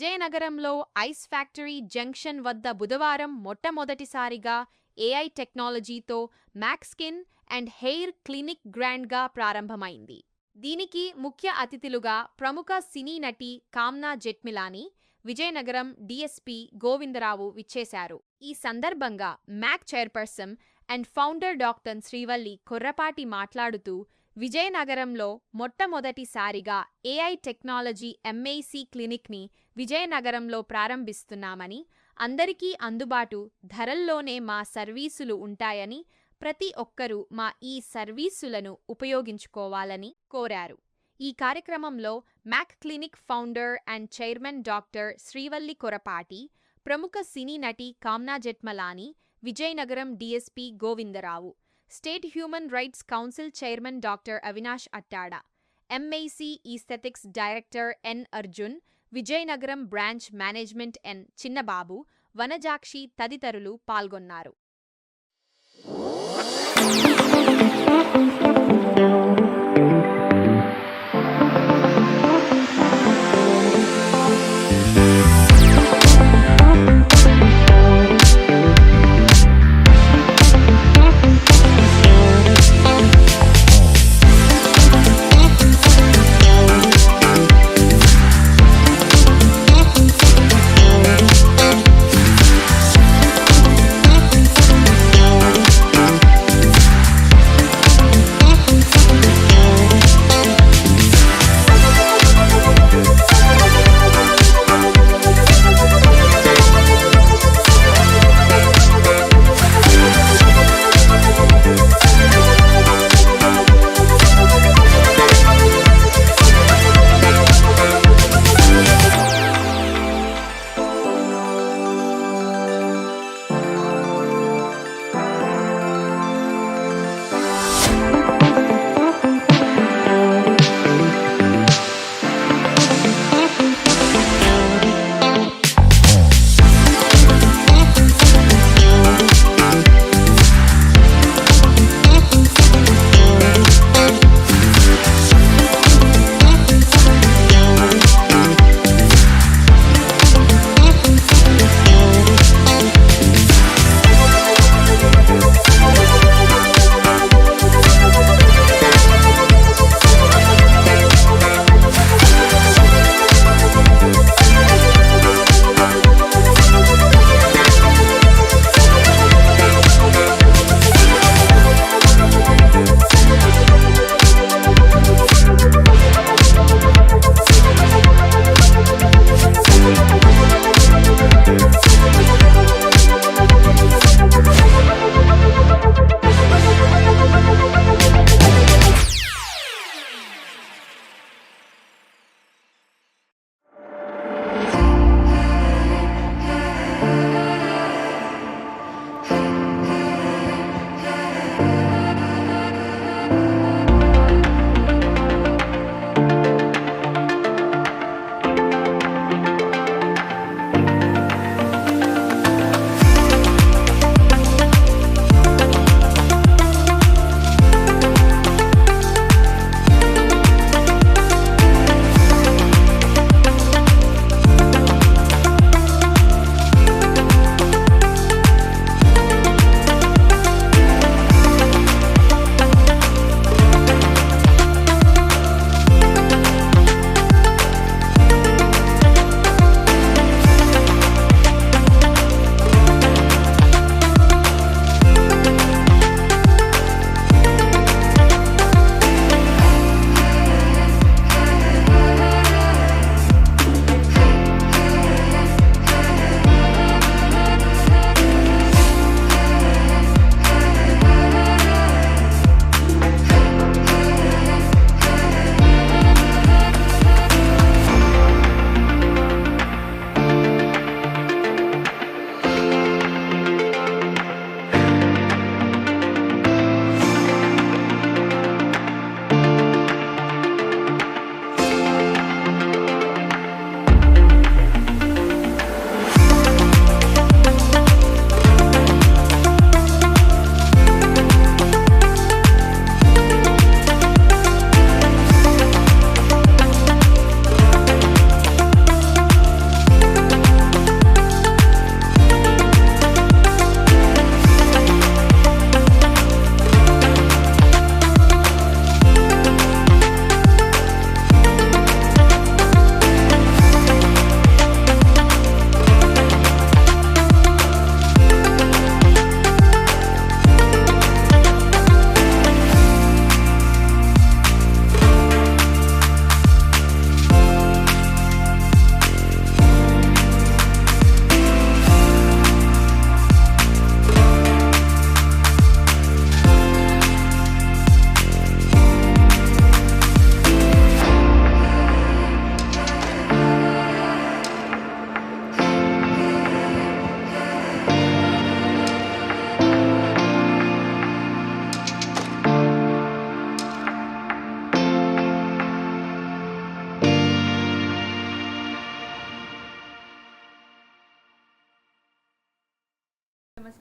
విజయనగరంలో ice factory junction వద్ద బుధవారం మొట్టమొదటిసారిగా ఏఐ టెక్నాలజీతో Mac skin and hair clinic గ్రాండ్గా ప్రారంభమైంది. దీనికి ముఖ్య అతిథులుగా ప్రముఖ సినీ నటి కామ్నా జెట్మిలానీ, విజయనగరం డీఎస్పీ గోవిందరావు విచ్చేశారు. ఈ సందర్భంగా Mac chairperson and founder doctor Srivalli Korrapati మాట్లాడుతూ, విజయనగరంలో మొట్టమొదటిసారిగా ఏఐ టెక్నాలజీ ఎంఏసీ క్లినిక్ని విజయనగరంలో ప్రారంభిస్తున్నామని, అందరికీ అందుబాటు ధరల్లోనే మా సర్వీసులు ఉంటాయని, ప్రతి ఒక్కరూ మా ఈ సర్వీసులను ఉపయోగించుకోవాలని కోరారు. ఈ కార్యక్రమంలో Mac clinic founder and chairman doctor Srivalli Korapati, ప్రముఖ సినీ నటి Kamna Jethmalani, Vizianagaram DSP Govindarao, state human rights council chairman doctor Avinash Attada, MIC aesthetics director N Arjun, Vizianagaram branch management N Chinnababu, Vanajakshi తదితరులు పాల్గొన్నారు.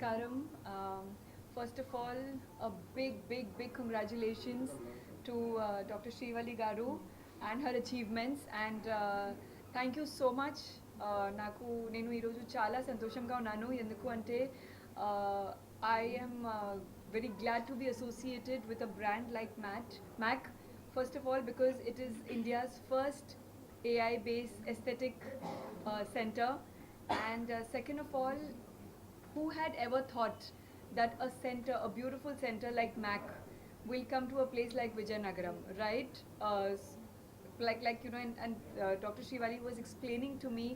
Namaskaram. First of all, a big congratulations to Dr. Srivali Garu and her achievements. And thank you so much. నాకు నేను ఈరోజు చాలా సంతోషంగా ఉన్నాను ఎందుకు అంటే I am very glad to be associated with a brand like MAC. First of all, because it is India's first AI-based aesthetic center, and second of all, who had ever thought that a center, a beautiful center like MAC, will come to a place like Vijayanagaram, right? Like you know, and Dr. Shivali was explaining to me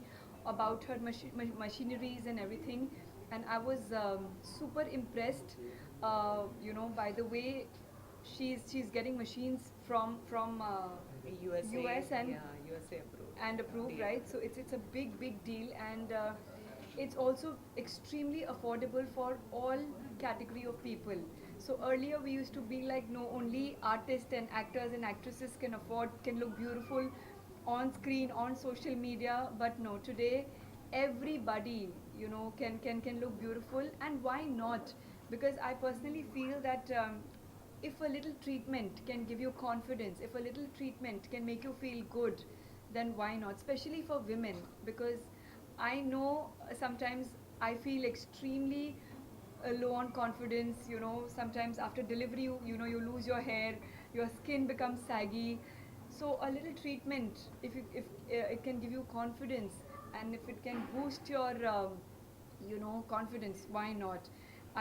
about her machineries and everything, and I was super impressed. You know, by the way, she's getting machines from US and USA approved. approved, Deal. right? So it's a big deal, and it's also extremely affordable for all category of people. So earlier we used to be like, no, only artists and actors and actresses can look beautiful on screen, on social media, but no, today everybody, you know, can look beautiful. And why not? Because I personally feel that if a little treatment can give you confidence, if a little treatment can make you feel good, then why not? Especially for women, because I know sometimes I feel extremely low on confidence. You know, sometimes after delivery, you know, you lose your hair, your skin becomes saggy. So a little treatment, if it can give you confidence, and if it can boost your you know, confidence, why not?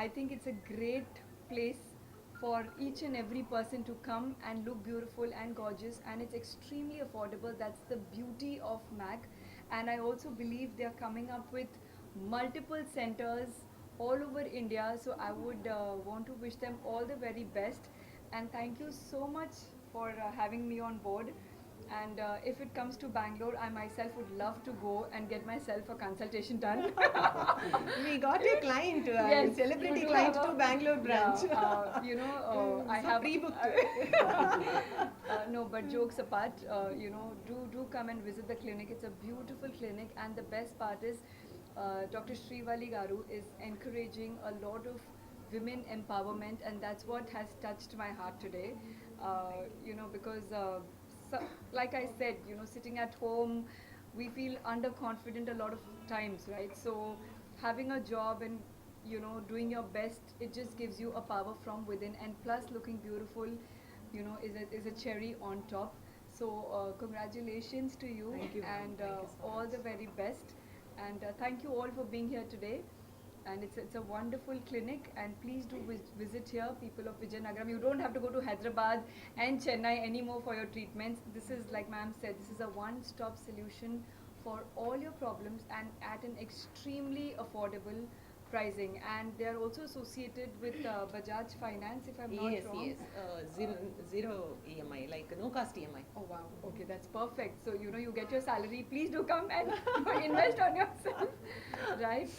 I think it's a great place for each and every person to come and look beautiful and gorgeous, and it's extremely affordable. That's the beauty of MAC. And I also believe they are coming up with multiple centers all over India, so I would want to wish them all the very best. And thank you so much for having me on board. And if it comes to Bangalore, I myself would love to go and get myself a consultation done. We got a client, Yes, celebrity you do client have a- to Bangalore branch. Yeah, you know, I So have pre-booked. no, but jokes apart, you know, do come and visit the clinic. It's a beautiful clinic, and the best part is, Dr. Srivali Garu is encouraging a lot of women empowerment, and that's what has touched my heart today. You know, because so, like I said, you know, sitting at home, we feel underconfident a lot of times, right? So having a job and, you know, doing your best, it just gives you a power from within, and plus looking beautiful, you know, is a cherry on top. So congratulations to you, Thank you, ma'am. and Thank you so all much. the very best. And thank you all for being here today. And it's a wonderful clinic, and please do visit here, people of Vijayanagaram. You don't have to go to Hyderabad and Chennai anymore for your treatments. This is, like ma'am said, this is a one-stop solution for all your problems, and at an extremely affordable pricing. And they are also associated with Bajaj Finance, if I'm not Yes, wrong. yes. Zero EMI, like no cost EMI. Oh wow, okay, that's perfect. So, you know, you get your salary, please do come and invest on yourself, right?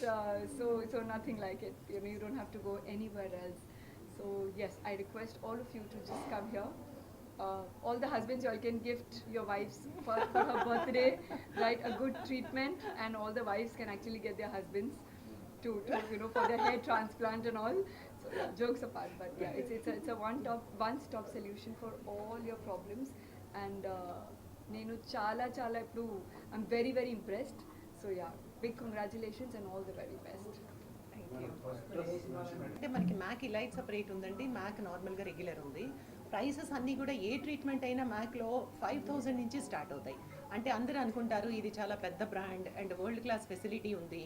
So nothing like it. You know, you don't have to go anywhere else. So yes, I request all of you to just come here. All the husbands, you all can gift your wives for her birthday, right? A good treatment, and all the wives can actually get their husbands to you know, for their hair transplant and all. So yeah, jokes apart, but yeah, it's a one stop solution for all your problems. And నేను చాలా ఇప్పుడు I'm very impressed. So yeah, big congratulations and all the very best. అంటే మనకి Mac elite separate ఉందండి, Mac నార్మల్గా regular ఉంది. Prices అన్నీ కూడా ఏ ట్రీట్మెంట్ అయినా మ్యాక్లో 5,000 నుంచి స్టార్ట్ అవుతాయి. అంటే అందరూ అనుకుంటారు ఇది చాలా పెద్ద brand and world class facility ఉంది,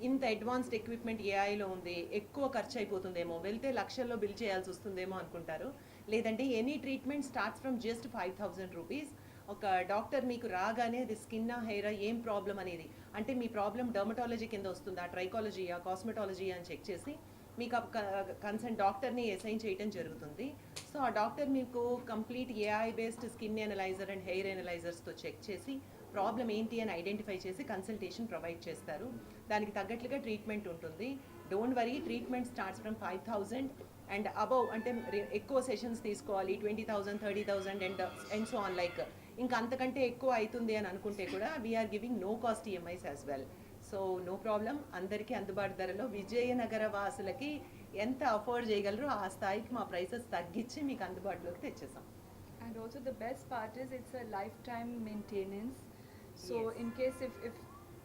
ఇంత అడ్వాన్స్డ్ ఎక్విప్మెంట్ ఏఐలో ఉంది, ఎక్కువ ఖర్చు అయిపోతుందేమో, వెళ్తే లక్షల్లో బిల్ చేయాల్సి వస్తుందేమో అనుకుంటారు. లేదంటే any treatment starts from just 5,000 rupees. ఒక డాక్టర్ మీకు రాగానే అది స్కిన్నా హెయిరా ఏం ప్రాబ్లం అనేది, అంటే మీ ప్రాబ్లం డర్మటాలజీ కింద వస్తుందా, ట్రైకాలజీయా, కాస్మెటాలజీ అని చెక్ చేసి మీకు కన్సర్న్ డాక్టర్ని అసైన్ చేయడం జరుగుతుంది. సో ఆ డాక్టర్ మీకు complete AI based skin analyser and hair ఎనలైజర్స్తో చెక్ చేసి ప్రాబ్లం ఏంటి అని ఐడెంటిఫై చేసి కన్సల్టేషన్ ప్రొవైడ్ చేస్తారు. దానికి తగ్గట్లుగా ట్రీట్మెంట్ ఉంటుంది. Don't worry, treatment starts from 5,000 and above, అంటే ఎక్కువ సెషన్స్ తీసుకోవాలి 20,000, 30,000 అండ్ సో ఆన్, లైక్ ఇంకా అంతకంటే ఎక్కువ అవుతుంది అని అనుకుంటే కూడా we're giving no cost EMIs as well. So no problem, అందరికీ అందుబాటు ధరలో విజయనగర వాసులకి ఎంత అఫోర్డ్ చేయగలరో ఆ స్థాయికి మా ప్రైసెస్ తగ్గించి మీకు అందుబాటులోకి తెచ్చేసాం. And also the best part is it's a lifetime maintenance. So Yes. in case if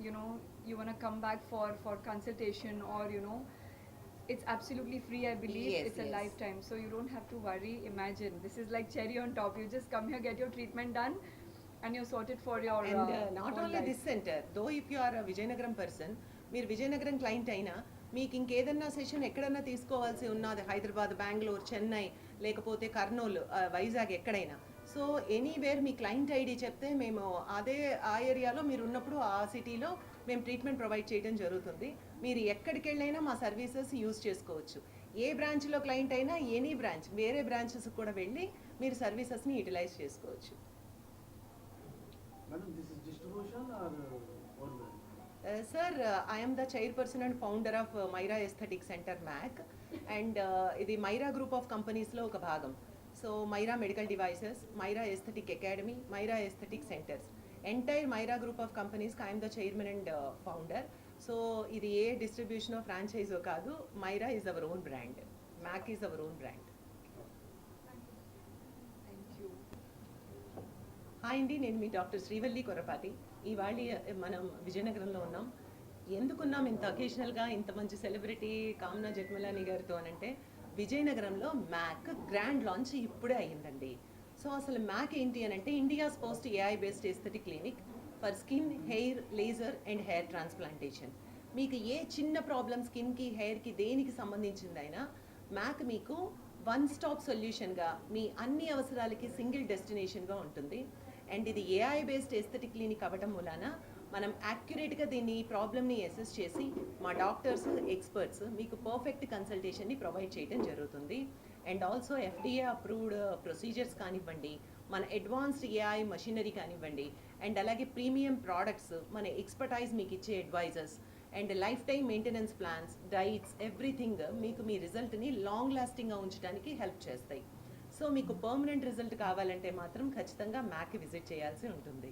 you know you want to come back for consultation, or you know, it's absolutely free, I believe. Yes, It's a yes. lifetime, so you don't have to worry. Imagine, this is like cherry on top. You just come here, get your treatment done, and you're sorted for your and not whole only life. This centre, though if you are Vizianagaram person, మీరు Vizianagaram client అయినా మీకు ఇంకేదన్నా session ఎక్కడన్నా తీసుకోవాల్సి ఉన్నది, హైదరాబాద్, బెంగళూరు, చెన్నై, లేకపోతే కర్నూలు, వైజాగ్, ఎక్కడైనా, so anywhere మీ client ID చెప్తే మేము అదే ఆ ఏరియాలో మీరు ఉన్నప్పుడు ఆ సిటీలో మేము ట్రీట్మెంట్ ప్రొవైడ్ చేయడం జరుగుతుంది. మీరు ఎక్కడికి వెళ్ళైనా మా సర్వీసెస్ యూజ్ చేసుకోవచ్చు. ఏ బ్రాంచ్లో క్లయింట్ అయినా ఎనీ బ్రాంచ్, వేరే బ్రాంచెస్ కూడా వెళ్ళి మీరు సర్వీసెస్ని యూటిలైజ్ చేసుకోవచ్చు. Madam, this is distribution or own brand? Sir, I am the chairperson and founder of Myra Aesthetic Center, MAC, and ఇది మైరా గ్రూప్ ఆఫ్ కంపెనీస్లో ఒక భాగం. So Myra medical devices, Myra aesthetic academy, Myra aesthetic centres, entire Myra group of కంపెనీస్కి I'm the chairman and founder. So ఇది ఏ డిస్ట్రిబ్యూషనో ఫ్రాంచైజో కాదు, Myra is our own brand, Mac is our own brand. Thank you. Hi అండి, నేను మీ doctor Srivalli Korapati. ఇవాళ మనం విజయనగరంలో ఉన్నాం. ఎందుకున్నాం ఇంత అకేషనల్గా, ఇంత మంచి సెలబ్రిటీ కామ్నా జెట్మలాని గారితో అనంటే, విజయనగరంలో మ్యాక్ గ్రాండ్ లాంచ్ ఇప్పుడే అయ్యిందండి. సో అసలు మ్యాక్ ఏంటి అని అంటే, India's first AI based aesthetic clinic for skin, hair, laser and hair transplantation. మీకు ఏ చిన్న ప్రాబ్లమ్, స్కిన్కి, హెయిర్కి, దేనికి సంబంధించిందైనా మ్యాక్ మీకు వన్ స్టాప్ సొల్యూషన్గా మీ అన్ని అవసరాలకి సింగిల్ డెస్టినేషన్గా ఉంటుంది. అండ్ ఇది ఏఐ బేస్డ్ ఎస్థెటిక్ క్లినిక్ అవ్వటం మూలాన మనం యాక్యురేట్గా దీన్ని ప్రాబ్లమ్ని అసెస్ చేసి మా డాక్టర్స్, ఎక్స్పర్ట్స్ మీకు పర్ఫెక్ట్ కన్సల్టేషన్ని ప్రొవైడ్ చేయడం జరుగుతుంది. And also FDA approved procedures కానివ్వండి, మన అడ్వాన్స్డ్ ఏఐ మషినరీ కానివ్వండి, అండ్ అలాగే ప్రీమియం ప్రోడక్ట్స్, మన ఎక్స్పర్టైజ్ మీకు ఇచ్చే advisers, and lifetime maintenance plans, diets, everything మీకు మీ రిజల్ట్ని లాంగ్ లాస్టింగ్గా ఉంచడానికి హెల్ప్ చేస్తాయి. సో మీకు పర్మనెంట్ రిజల్ట్ కావాలంటే మాత్రం ఖచ్చితంగా మ్యాక్ విజిట్ చేయాల్సి ఉంటుంది.